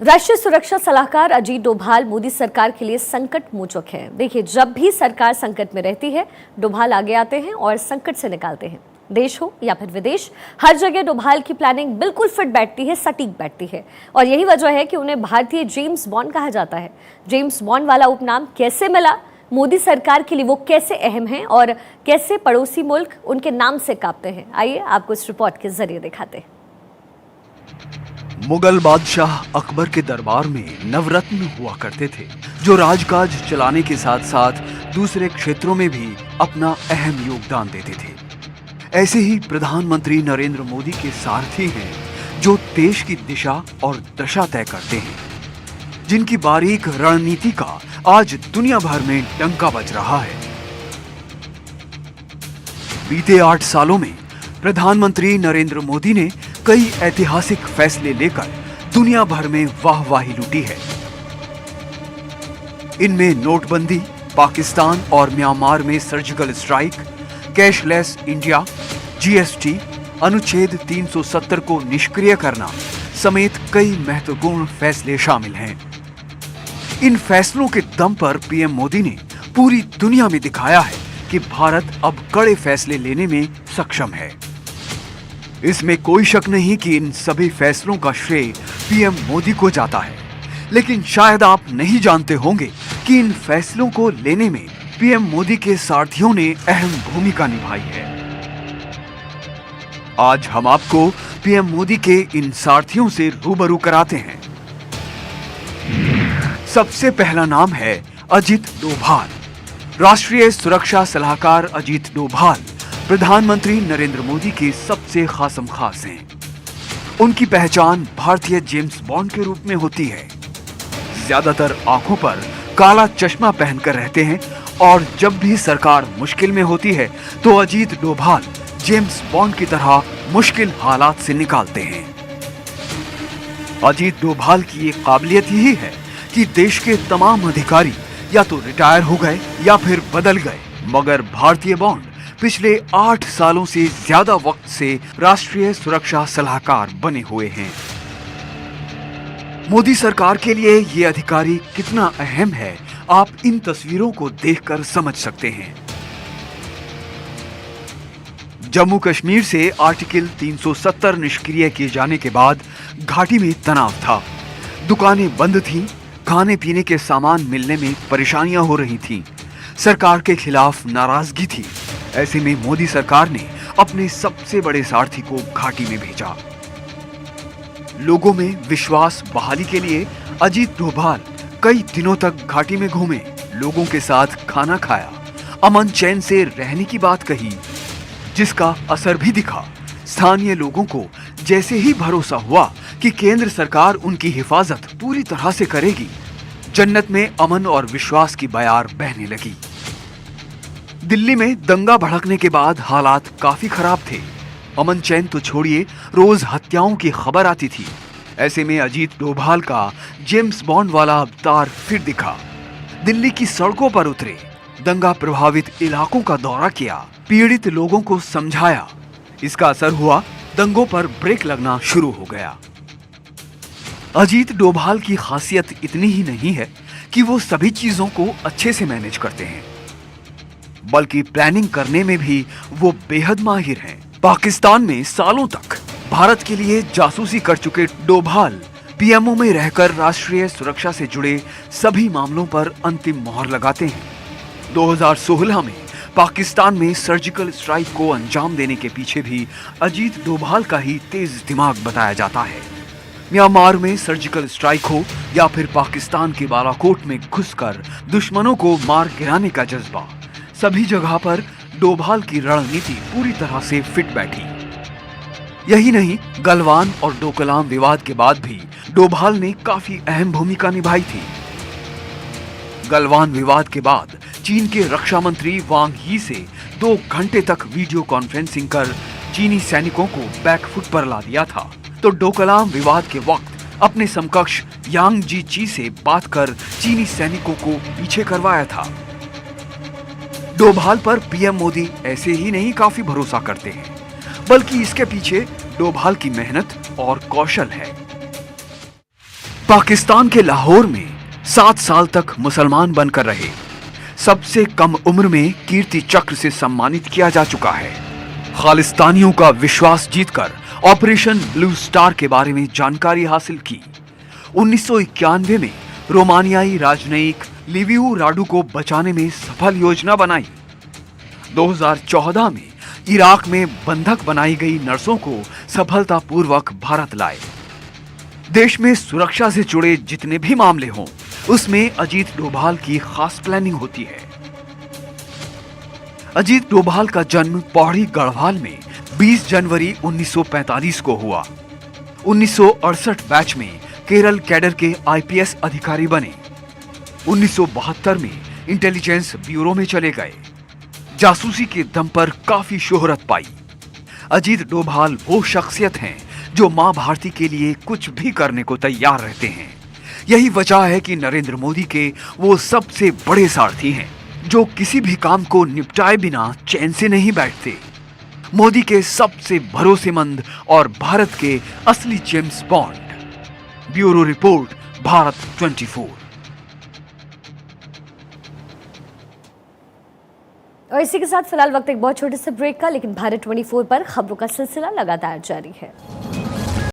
राष्ट्रीय सुरक्षा सलाहकार अजीत डोभाल मोदी सरकार के लिए संकट मोचक है। देखिए, जब भी सरकार संकट में रहती है, डोभाल आगे आते हैं और संकट से निकालते हैं। देश हो या फिर विदेश, हर जगह डोभाल की प्लानिंग बिल्कुल फिट बैठती है, सटीक बैठती है। और यही वजह है कि उन्हें भारतीय जेम्स बॉन्ड कहा जाता है। जेम्स बॉन्ड वाला उपनाम कैसे मिला, मोदी सरकार के लिए वो कैसे अहम है और कैसे पड़ोसी मुल्क उनके नाम से कांपते हैं, आइए आपको इस रिपोर्ट के जरिए दिखाते हैं। मुगल बादशाह अकबर के दरबार में नवरत्न हुआ करते थे, जो राजकाज चलाने के साथ साथ दूसरे क्षेत्रों में भी अपना अहम योगदान देते थे। ऐसे ही प्रधानमंत्री नरेंद्र मोदी के सारथी हैं, जो देश की दिशा और दशा तय करते हैं, जिनकी बारीक रणनीति का आज दुनिया भर में डंका बज रहा है। बीते 8 सालों में प्रधानमंत्री नरेंद्र मोदी ने कई ऐतिहासिक फैसले लेकर दुनिया भर में वाहवाही लूटी है। इनमें नोटबंदी, पाकिस्तान और म्यांमार में surgical strike, cashless India, GST, अनुच्छेद 370 को निष्क्रिय करना समेत कई महत्वपूर्ण फैसले शामिल हैं। इन फैसलों के दम पर पीएम मोदी ने पूरी दुनिया में दिखाया है कि भारत अब कड़े फैसले लेने में सक्षम है। इसमें कोई शक नहीं कि इन सभी फैसलों का श्रेय पीएम मोदी को जाता है, लेकिन शायद आप नहीं जानते होंगे कि इन फैसलों को लेने में पीएम मोदी के सारथियों ने अहम भूमिका निभाई है। आज हम आपको पीएम मोदी के इन सारथियों से रूबरू कराते हैं। सबसे पहला नाम है अजीत डोभाल। राष्ट्रीय सुरक्षा सलाहकार अजीत डोभाल प्रधानमंत्री नरेंद्र मोदी के सबसे खासम खास हैं। उनकी पहचान भारतीय जेम्स बॉन्ड के रूप में होती है। ज्यादातर आंखों पर काला चश्मा पहनकर रहते हैं और जब भी सरकार मुश्किल में होती है तो अजीत डोभाल जेम्स बॉन्ड की तरह मुश्किल हालात से निकालते हैं। अजीत डोभाल की एक काबिलियत यही है कि देश के तमाम अधिकारी या तो रिटायर हो गए या फिर बदल गए, मगर भारतीय बॉन्ड पिछले 8 सालों से ज्यादा वक्त से राष्ट्रीय सुरक्षा सलाहकार बने हुए हैं। मोदी सरकार के लिए ये अधिकारी कितना अहम है, आप इन तस्वीरों को देखकर समझ सकते हैं। जम्मू कश्मीर से आर्टिकल 370 निष्क्रिय किए जाने के बाद घाटी में तनाव था। दुकानें बंद थीं, खाने पीने के सामान मिलने में परेशानियां हो रही थीं। सरकार के खिलाफ नाराजगी थी। ऐसे में मोदी सरकार ने अपने सबसे बड़े सारथी को घाटी में भेजा। लोगों में विश्वास बहाली के लिए अजीत डोभाल कई दिनों तक घाटी में घूमे, लोगों के साथ खाना खाया, अमन चैन से रहने की बात कही, जिसका असर भी दिखा। स्थानीय लोगों को जैसे ही भरोसा हुआ कि केंद्र सरकार उनकी हिफाजत पूरी तरह से करेगी, जन्नत में अमन और विश्वास की बयार बहने लगी। दिल्ली में दंगा भड़कने के बाद हालात काफी खराब थे। अमन चैन तो छोड़िए, रोज हत्याओं की खबर आती थी। ऐसे में अजीत डोभाल का जेम्स बॉन्ड वाला अवतार फिर दिखा। दिल्ली की सड़कों पर उतरे, दंगा प्रभावित इलाकों का दौरा किया, पीड़ित लोगों को समझाया। इसका असर हुआ, दंगों पर ब्रेक लगना शुरू हो गया। अजीत डोभाल की खासियत इतनी ही नहीं है कि वो सभी चीजों को अच्छे से मैनेज करते हैं, बल्कि प्लानिंग करने में भी वो बेहद माहिर हैं। पाकिस्तान में सालों तक भारत के लिए जासूसी कर चुके डोभाल पीएमओ में रहकर राष्ट्रीय सुरक्षा से जुड़े सभी मामलों पर अंतिम मोहर लगाते हैं। 2016 में पाकिस्तान में सर्जिकल स्ट्राइक को अंजाम देने के पीछे भी अजीत डोभाल का ही तेज दिमाग बताया जाता है। म्यांमार में सर्जिकल स्ट्राइक हो या फिर पाकिस्तान के बालाकोट में घुसकर दुश्मनों को मार गिराने का जज्बा, सभी जगह पर डोभाल की रणनीति पूरी तरह से फिट बैठी। यही नहीं, गलवान और डोकलाम विवाद के बाद भी डोभाल ने काफी अहम भूमिका निभाई थी। गलवान विवाद के बाद चीन के रक्षा मंत्री वांग यी से 2 घंटे तक वीडियो कॉन्फ्रेंसिंग कर चीनी सैनिकों को बैकफुट पर ला दिया था, तो डोकलाम विवाद के वक्त अपने समकक्ष यांग जीची से बात कर चीनी सैनिकों को पीछे करवाया था। डोभाल पर पीएम मोदी ऐसे ही नहीं काफी भरोसा करते हैं, बल्कि इसके पीछे डोभाल की मेहनत और कौशल है। पाकिस्तान के लाहौर में 7 साल तक मुसलमान बनकर रहे। सबसे कम उम्र में कीर्ति चक्र से सम्मानित किया जा चुका है। खालिस्तानियों का विश्वास जीतकर ऑपरेशन ब्लू स्टार के बारे में जानकारी हासिल की। 1991 में रोमानियाई राजनयिक लिविऊ राडू को बचाने में सफल योजना बनाई। 2014 में इराक में बंधक बनाई गई नर्सों को सफलतापूर्वक भारत लाए। देश में सुरक्षा से जुड़े जितने भी मामले हों, उसमें अजीत डोभाल की खास प्लानिंग होती है। अजीत डोभाल का जन्म पौड़ी गढ़वाल में 20 जनवरी 1945 को हुआ। 1968 बैच में केरल कैडर के आईपीएस अधिकारी बने। 1972 में इंटेलिजेंस ब्यूरो में चले गए। जासूसी के दम पर काफी शोहरत पाई। अजीत डोभाल वो शख्सियत हैं जो मां भारती के लिए कुछ भी करने को तैयार रहते हैं। यही वजह है कि नरेंद्र मोदी के वो सबसे बड़े सारथी हैं जो किसी भी काम को निपटाए बिना चैन से नहीं बैठते। मोदी के सबसे भरोसेमंद और भारत के असली James bond. Bureau report, Bharat 24। और इसी के साथ फिलहाल वक्त एक बहुत छोटे से ब्रेक का, लेकिन भारत 24 पर खबरों का सिलसिला लगातार जारी है।